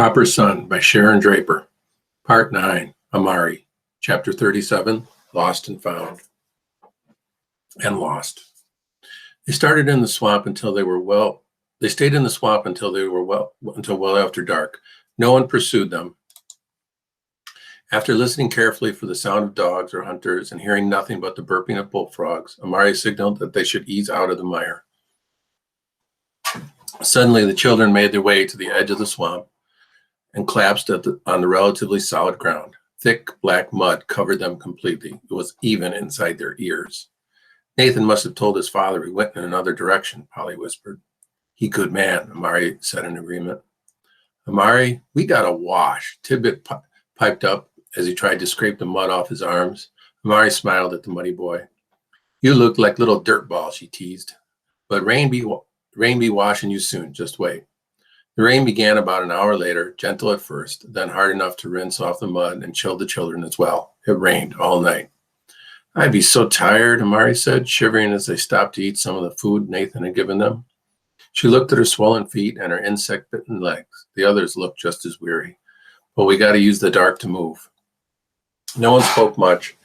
Copper Sun by Sharon Draper. Part 9, Amari. Chapter 37, Lost and Found. And lost. They stayed in the swamp until well after dark. No one pursued them. After listening carefully for the sound of dogs or hunters and hearing nothing but the burping of bullfrogs, Amari signaled that they should ease out of the mire. Suddenly, the children made their way to the edge of the swamp and collapsed on the relatively solid ground. Thick black mud covered them completely. It was even inside their ears. Nathan must have told his father he went in another direction, Polly whispered. He good man, Amari said in agreement. Amari, we got a wash, Tidbit piped up as he tried to scrape the mud off his arms. Amari smiled at the muddy boy. You look like little dirt balls, she teased. But rain be washing you soon, just wait. The rain began about an hour later, gentle at first, then hard enough to rinse off the mud and chill the children as well. It rained all night. I'd be so tired, Amari said, shivering as they stopped to eat some of the food Nathan had given them. She looked at her swollen feet and her insect-bitten legs. The others looked just as weary. But we got to use the dark to move. No one spoke much.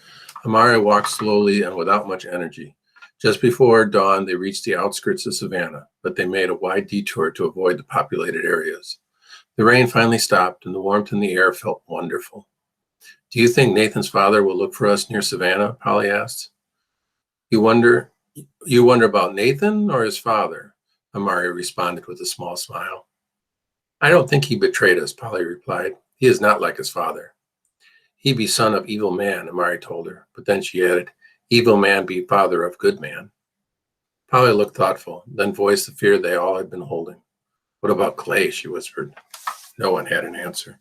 Amari walked slowly and without much energy. Just before dawn, they reached the outskirts of Savannah, but they made a wide detour to avoid the populated areas. The rain finally stopped, and the warmth in the air felt wonderful. Do you think Nathan's father will look for us near Savannah? Polly asked. You wonder about Nathan or his father? Amari responded with a small smile. I don't think he betrayed us, Polly replied. He is not like his father. He be son of evil man, Amari told her, but then she added, evil man be father of good man. Polly looked thoughtful, then voiced the fear they all had been holding. What about Clay? She whispered. No one had an answer.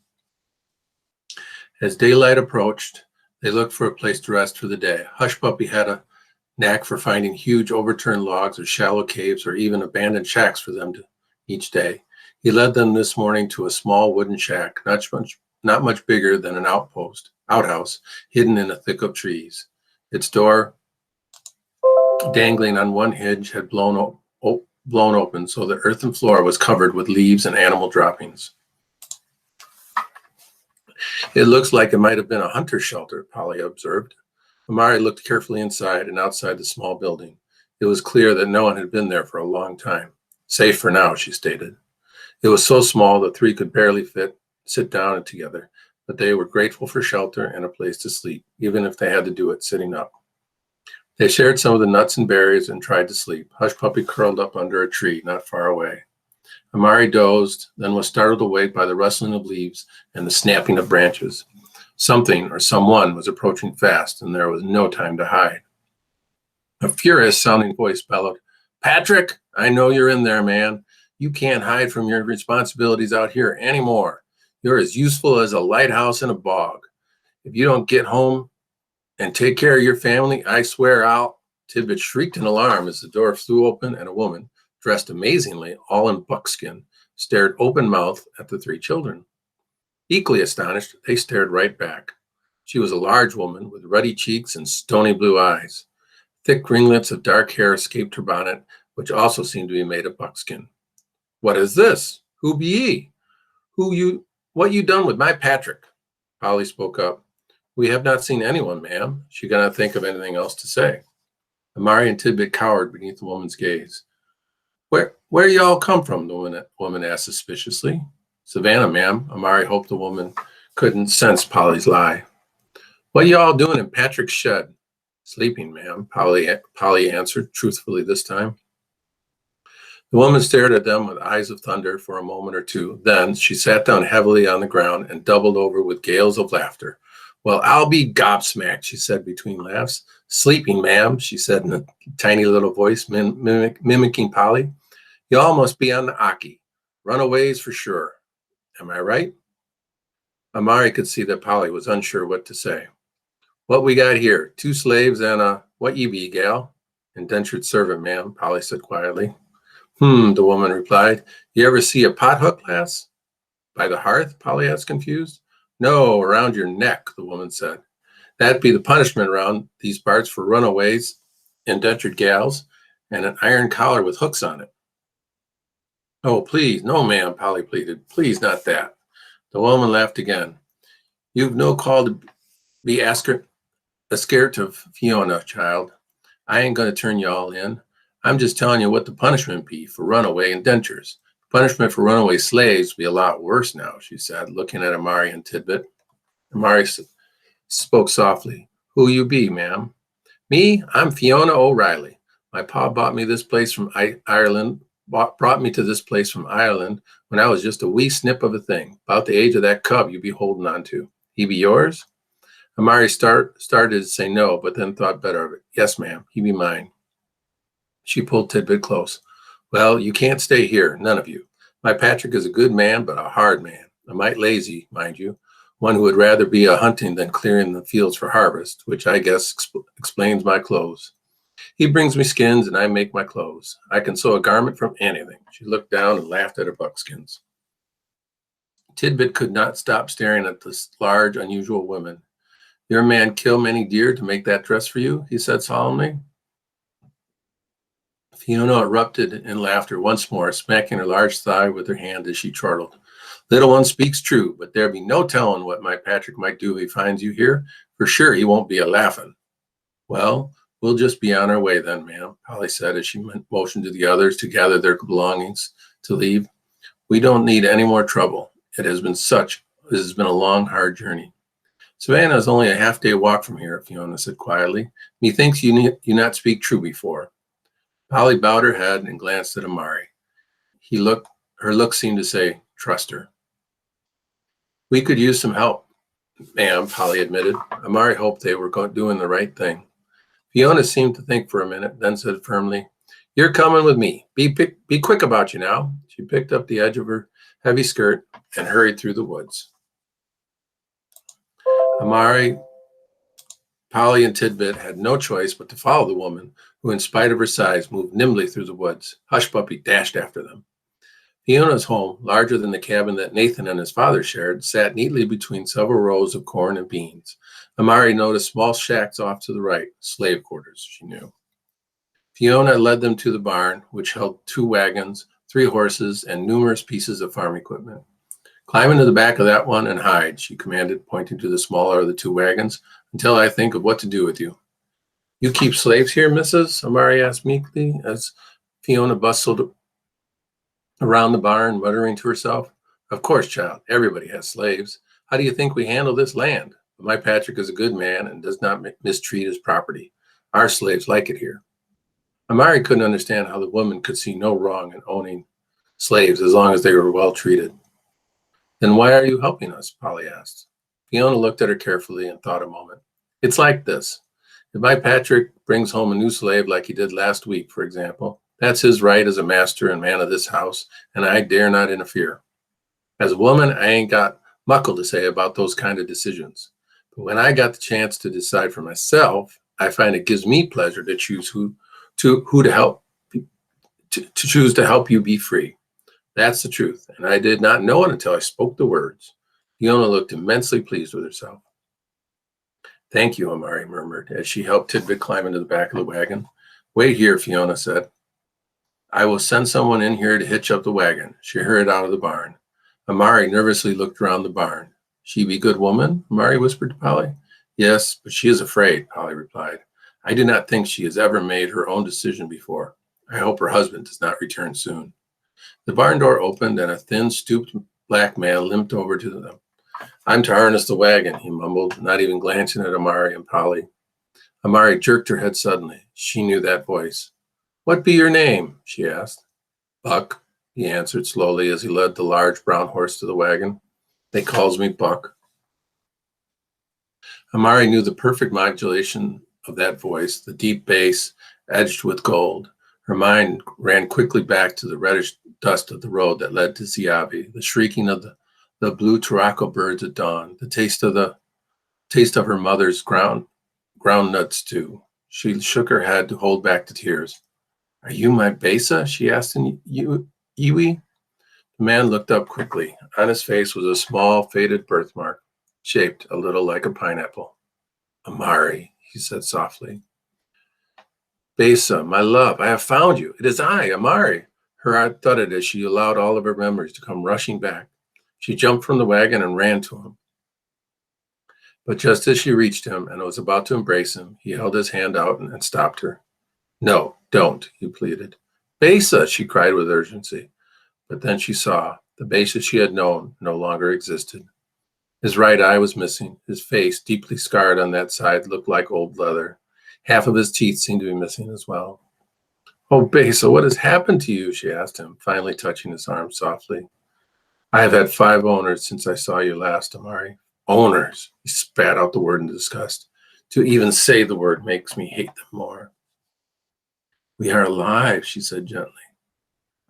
As daylight approached, they looked for a place to rest for the day. Hush Puppy had a knack for finding huge overturned logs or shallow caves or even abandoned shacks for them each day. He led them this morning to a small wooden shack, not much bigger than an outhouse, hidden in a thick of trees. Its door, dangling on one hinge, had blown open, so the earthen floor was covered with leaves and animal droppings. It looks like it might have been a hunter's shelter, Polly observed. Amari looked carefully inside and outside the small building. It was clear that no one had been there for a long time. Safe for now, she stated. It was so small the three could barely sit down together, but they were grateful for shelter and a place to sleep, even if they had to do it sitting up. They shared some of the nuts and berries and tried to sleep. Hush Puppy curled up under a tree not far away. Amari dozed, then was startled awake by the rustling of leaves and the snapping of branches. Something or someone was approaching fast, and there was no time to hide. A furious-sounding voice bellowed, Patrick, I know you're in there, man. You can't hide from your responsibilities out here anymore. You're as useful as a lighthouse in a bog. If you don't get home and take care of your family, I swear I'll... Tidbit shrieked in alarm as the door flew open and a woman, dressed amazingly, all in buckskin, stared open-mouthed at the three children. Equally astonished, they stared right back. She was a large woman with ruddy cheeks and stony blue eyes. Thick ringlets of dark hair escaped her bonnet, which also seemed to be made of buckskin. What is this? Who be ye? What you done with my Patrick? Polly spoke up. We have not seen anyone, ma'am. She could not think of anything else to say. Amari and Tidbit cowered beneath the woman's gaze. Where y'all come from? The woman asked suspiciously. Savannah, ma'am. Amari hoped the woman couldn't sense Polly's lie. What y'all doing in Patrick's shed? Sleeping, ma'am, Polly answered, truthfully this time. The woman stared at them with eyes of thunder for a moment or two. Then she sat down heavily on the ground and doubled over with gales of laughter. Well, I'll be gobsmacked, she said between laughs. Sleeping, ma'am, she said in a tiny little voice, mimicking Polly. Y'all must be on the Aki. Runaways for sure. Am I right? Amari could see that Polly was unsure what to say. What we got here? 2 slaves and a... What you be, gal? Indentured servant, ma'am, Polly said quietly. The woman replied. You ever see a pothook, lass? By the hearth? Polly asked, confused. No, around your neck, the woman said. That'd be the punishment around these parts for runaways, indentured gals, and an iron collar with hooks on it. Oh, please, no, ma'am, Polly pleaded. Please, not that. The woman laughed again. You've no call to be scared of Fiona, child. I ain't going to turn you all in. I'm just telling you what the punishment be for runaway indentures. Punishment for runaway slaves be a lot worse now, she said, looking at Amari and Tidbit. Amari spoke softly. Who you be, ma'am? Me? I'm Fiona O'Reilly. My pa brought me this place from Ireland. Brought me to this place from Ireland when I was just a wee snip of a thing, about the age of that cub you be holding on to. He be yours? Amari started to say no, but then thought better of it. Yes, ma'am, he be mine. She pulled Tidbit close. Well, you can't stay here, none of you. My Patrick is a good man, but a hard man. A mite lazy, mind you. One who would rather be a hunting than clearing the fields for harvest, which I guess explains my clothes. He brings me skins and I make my clothes. I can sew a garment from anything. She looked down and laughed at her buckskins. Tidbit could not stop staring at this large, unusual woman. Your man kill many deer to make that dress for you? He said solemnly. Fiona erupted in laughter once more, smacking her large thigh with her hand as she chortled. Little one speaks true, but there be no telling what my Patrick might do if he finds you here. For sure he won't be a laughing. Well, we'll just be on our way then, ma'am, Polly said as she motioned to the others to gather their belongings to leave. We don't need any more trouble. It has been a long, hard journey. Savannah is only a half-day walk from here, Fiona said quietly. Methinks you not speak true before. Polly bowed her head and glanced at Amari. Her look seemed to say, trust her. We could use some help, ma'am, Polly admitted. Amari hoped they were doing the right thing. Fiona seemed to think for a minute, then said firmly, You're coming with me. Be quick about you now. She picked up the edge of her heavy skirt and hurried through the woods. Amari, Polly, and Tidbit had no choice but to follow the woman, who, in spite of her size, moved nimbly through the woods. Hush Puppy dashed after them. Fiona's home, larger than the cabin that Nathan and his father shared, sat neatly between several rows of corn and beans. Amari noticed small shacks off to the right, slave quarters, she knew. Fiona led them to the barn, which held 2 wagons, 3 horses, and numerous pieces of farm equipment. Climb into the back of that one and hide, she commanded, pointing to the smaller of the 2 wagons, until I think of what to do with you. You keep slaves here, missus? Amari asked meekly as Fiona bustled around the barn, muttering to herself. Of course, child, everybody has slaves. How do you think we handle this land? But my Patrick is a good man and does not mistreat his property. Our slaves like it here. Amari couldn't understand how the woman could see no wrong in owning slaves as long as they were well treated. Then why are you helping us? Polly asked. Fiona looked at her carefully and thought a moment. It's like this. If my Patrick brings home a new slave like he did last week, for example, that's his right as a master and man of this house, and I dare not interfere. As a woman, I ain't got muckle to say about those kind of decisions. But when I got the chance to decide for myself, I find it gives me pleasure to choose who to help to choose to help you be free. That's the truth, and I did not know it until I spoke the words. Fiona looked immensely pleased with herself. Thank you, Amari murmured as she helped Tidbit climb into the back of the wagon. Wait here, Fiona said. I will send someone in here to hitch up the wagon. She hurried out of the barn. Amari nervously looked around the barn. She be good woman? Amari whispered to Polly. Yes, but she is afraid, Polly replied. I do not think she has ever made her own decision before. I hope her husband does not return soon. The barn door opened and a thin, stooped black man limped over to them. I'm to harness the wagon, he mumbled, not even glancing at Amari and Polly. Amari jerked her head suddenly. She knew that voice. What be your name? She asked. Buck, he answered slowly as he led the large brown horse to the wagon. They calls me Buck. Amari knew the perfect modulation of that voice, the deep bass edged with gold. Her mind ran quickly back to the reddish dust of the road that led to Ziavi, the shrieking of the blue turaco birds at dawn, the taste of her mother's ground nut stew. She shook her head to hold back the tears. Are you my Besa? She asked in Iwi. The man looked up quickly. On his face was a small, faded birthmark, shaped a little like a pineapple. Amari, he said softly. Besa, my love, I have found you. It is I, Amari. Her heart thudded as she allowed all of her memories to come rushing back. She jumped from the wagon and ran to him. But just as she reached him and was about to embrace him, he held his hand out and stopped her. No, don't, he pleaded. Besa, she cried with urgency. But then she saw the Besa she had known no longer existed. His right eye was missing. His face, deeply scarred on that side, looked like old leather. Half of his teeth seemed to be missing as well. Oh, Besa, what has happened to you? She asked him, finally touching his arm softly. I have had 5 owners since I saw you last, Amari. Owners. He spat out the word in disgust. To even say the word makes me hate them more. We are alive, she said gently.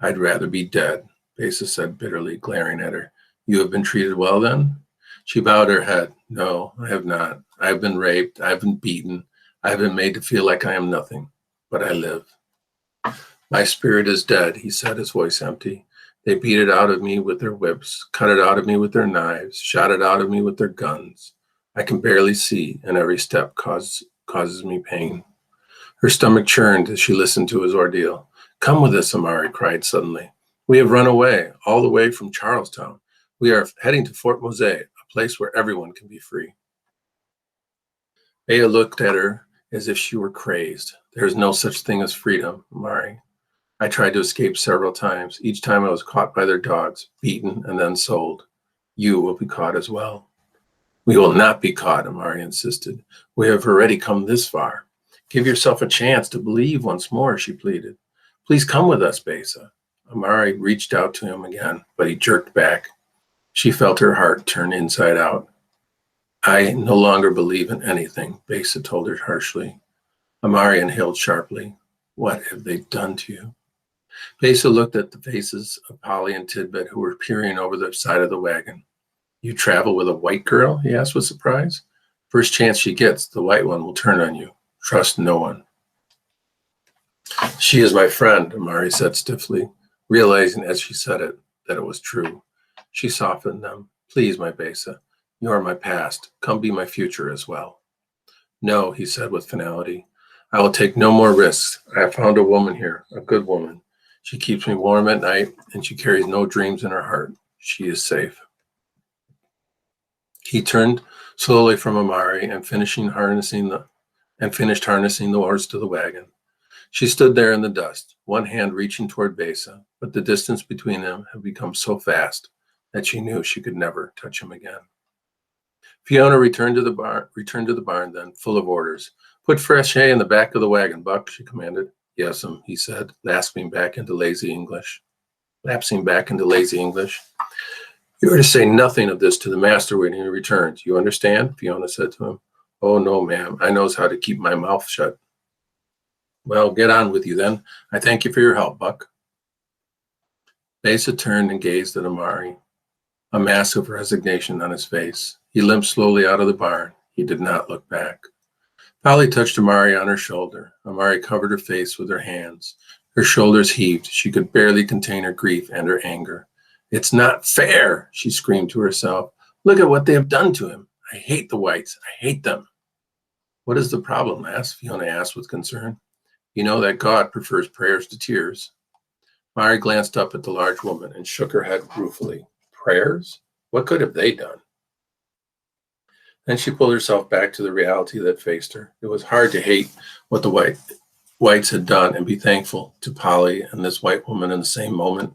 I'd rather be dead, Besa said bitterly, glaring at her. You have been treated well then? She bowed her head. No, I have not. I have been raped. I have been beaten. I have been made to feel like I am nothing. But I live. My spirit is dead, he said, his voice empty. They beat it out of me with their whips, cut it out of me with their knives, shot it out of me with their guns. I can barely see, and every step causes me pain. Her stomach churned as she listened to his ordeal. Come with us, Amari cried suddenly. We have run away, all the way from Charlestown. We are heading to Fort Mose, a place where everyone can be free. Bea looked at her as if she were crazed. There is no such thing as freedom, Amari. I tried to escape several times. Each time I was caught by their dogs, beaten, and then sold. You will be caught as well. We will not be caught, Amari insisted. We have already come this far. Give yourself a chance to believe once more, she pleaded. Please come with us, Besa. Amari reached out to him again, but he jerked back. She felt her heart turn inside out. I no longer believe in anything, Besa told her harshly. Amari inhaled sharply. What have they done to you? Besa looked at the faces of Polly and Tidbit, who were peering over the side of the wagon. You travel with a white girl? He asked with surprise. First chance she gets, the white one will turn on you. Trust no one. She is my friend, Amari said stiffly, realizing as she said it that it was true. She softened them. Please, my Besa, you are my past. Come be my future as well. No, he said with finality. I will take no more risks. I have found a woman here, a good woman. She keeps me warm at night, and she carries no dreams in her heart. She is safe. He turned slowly from Amari and finished harnessing the horse to the wagon. She stood there in the dust, one hand reaching toward Besa, but the distance between them had become so fast that she knew she could never touch him again. Fiona returned to the barn then, full of orders. Put fresh hay in the back of the wagon, Buck, she commanded. Yes'm, he said, lapsing back into lazy English. You are to say nothing of this to the master when he returns. You understand? Fiona said to him. Oh, no, ma'am. I knows how to keep my mouth shut. Well, get on with you then. I thank you for your help, Buck. Besa turned and gazed at Amari, a mask of resignation on his face. He limped slowly out of the barn. He did not look back. Polly touched Amari on her shoulder. Amari covered her face with her hands. Her shoulders heaved. She could barely contain her grief and her anger. It's not fair, she screamed to herself. Look at what they have done to him. I hate the whites. I hate them. What is the problem, Fiona asked with concern. You know that God prefers prayers to tears. Amari glanced up at the large woman and shook her head ruefully. Prayers? What good have they done? Then she pulled herself back to the reality that faced her. It was hard to hate what the whites had done and be thankful to Polly and this white woman in the same moment.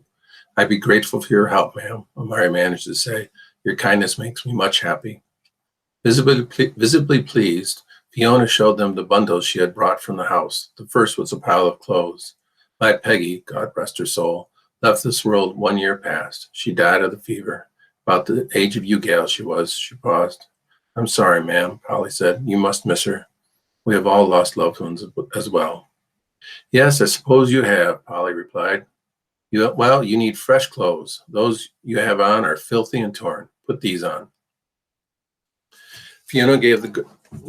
I'd be grateful for your help, ma'am, Amari managed to say. Your kindness makes me much happy. Visibly pleased, Fiona showed them the bundles she had brought from the house. The first was a pile of clothes. My Peggy, God rest her soul, left this world 1 year past. She died of the fever. About the age of you gals she was. She paused. I'm sorry, ma'am, Polly said. You must miss her. We have all lost loved ones as well. Yes, I suppose you have, Polly replied. You need fresh clothes. Those you have on are filthy and torn. Put these on. Fiona gave the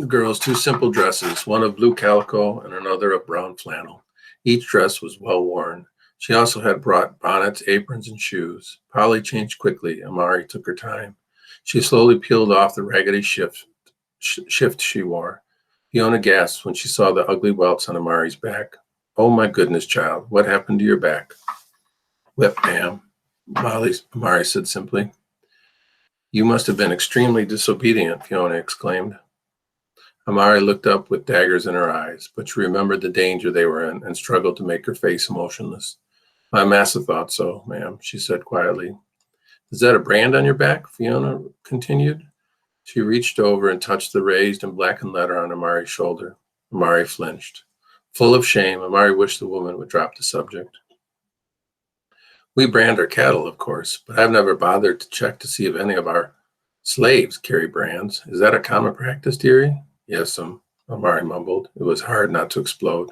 girls 2 simple dresses, one of blue calico and another of brown flannel. Each dress was well worn. She also had brought bonnets, aprons, and shoes. Polly changed quickly. Amari took her time. She slowly peeled off the raggedy shift she wore. Fiona gasped when she saw the ugly welts on Amari's back. Oh, my goodness, child. What happened to your back? Whip, ma'am, Amari said simply. You must have been extremely disobedient, Fiona exclaimed. Amari looked up with daggers in her eyes, but she remembered the danger they were in and struggled to make her face emotionless. My master thought so, ma'am, she said quietly. Is that a brand on your back? Fiona continued. She reached over and touched the raised and blackened letter on Amari's shoulder. Amari flinched. Full of shame, Amari wished the woman would drop the subject. We brand our cattle, of course, but I've never bothered to check to see if any of our slaves carry brands. Is that a common practice, dearie? Yes, Amari mumbled. It was hard not to explode.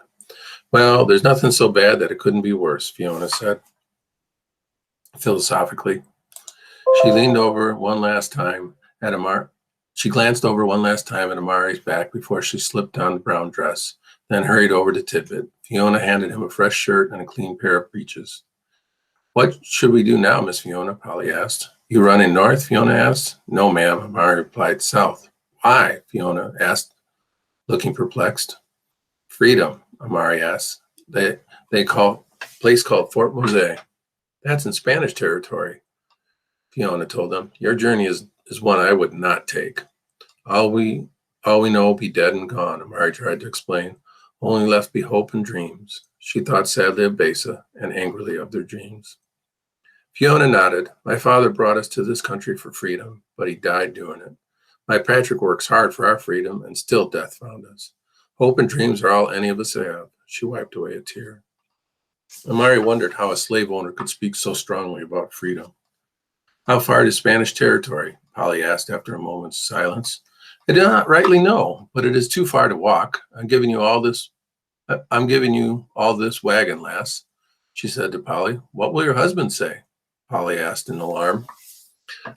Well, there's nothing so bad that it couldn't be worse, Fiona said philosophically. She leaned over one last time at Amari. She glanced over one last time at Amari's back before she slipped on the brown dress, then hurried over to Tidbit. Fiona handed him a fresh shirt and a clean pair of breeches. What should we do now, Miss Fiona? Polly asked. You running north? Fiona asked. No, ma'am, Amari replied. South. Why? Fiona asked, looking perplexed. Freedom, Amari asked. They call place called Fort Mose. That's in Spanish territory, Fiona told them. Your journey is one I would not take. All we know will be dead and gone, Amari tried to explain. Only left be hope and dreams. She thought sadly of Besa and angrily of their dreams. Fiona nodded. My father brought us to this country for freedom, but he died doing it. My Patrick works hard for our freedom, and still death found us. Hope and dreams are all any of us have. She wiped away a tear. Amari wondered how a slave owner could speak so strongly about freedom. How far to Spanish territory? Polly asked after a moment's silence. I do not rightly know, but it is too far to walk. I'm giving you all this wagon, lass, she said to Polly. What will your husband say? Polly asked in alarm.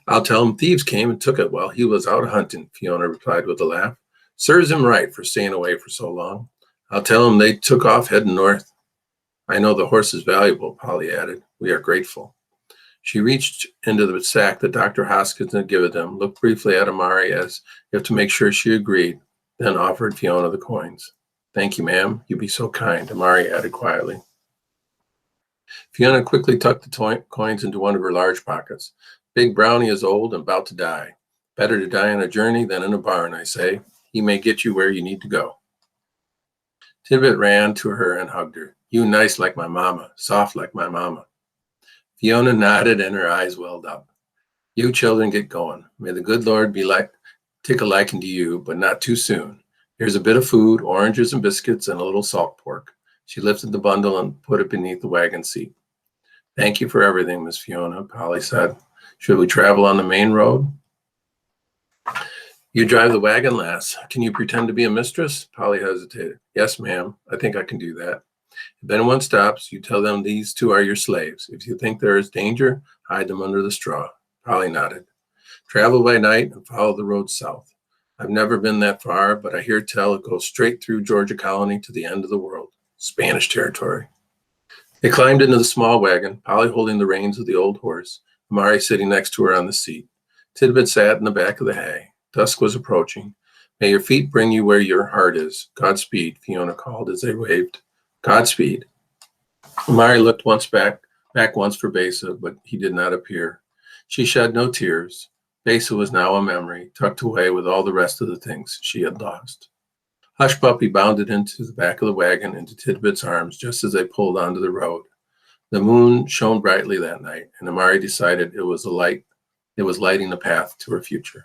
I'll tell him thieves came and took it while he was out hunting, Fiona replied with a laugh. Serves him right for staying away for so long. I'll tell him they took off heading north. I know the horse is valuable, Polly added. We are grateful. She reached into the sack that Dr. Hoskins had given them, looked briefly at Amari as if to make sure she agreed, then offered Fiona the coins. Thank you, ma'am. You be so kind, Amari added quietly. Fiona quickly tucked the coins into one of her large pockets. Big Brownie is old and about to die. Better to die on a journey than in a barn, I say. He may get you where you need to go. Tidbit ran to her and hugged her. You nice like my mama, soft like my mama. Fiona nodded and her eyes welled up. You children get going. May the good Lord take a liking to you, but not too soon. Here's a bit of food, oranges and biscuits, and a little salt pork. She lifted the bundle and put it beneath the wagon seat. Thank you for everything, Miss Fiona, Polly said. Should we travel on the main road? You drive the wagon, lass. Can you pretend to be a mistress? Polly hesitated. Yes, ma'am. I think I can do that. If anyone stops, you tell them these two are your slaves. If you think there is danger, hide them under the straw. Polly nodded. Travel by night and follow the road south. I've never been that far, but I hear tell it goes straight through Georgia Colony to the end of the world, Spanish territory. They climbed into the small wagon, Polly holding the reins of the old horse, Amari sitting next to her on the seat. Tidbit sat in the back of the hay. Dusk was approaching. May your feet bring you where your heart is. Godspeed, Fiona called as they waved. Godspeed. Amari looked back once for Besa, but he did not appear. She shed no tears. Besa was now a memory, tucked away with all the rest of the things she had lost. Hush Puppy bounded into the back of the wagon into Tidbit's arms just as they pulled onto the road. The moon shone brightly that night, and Amari decided it was lighting the path to her future.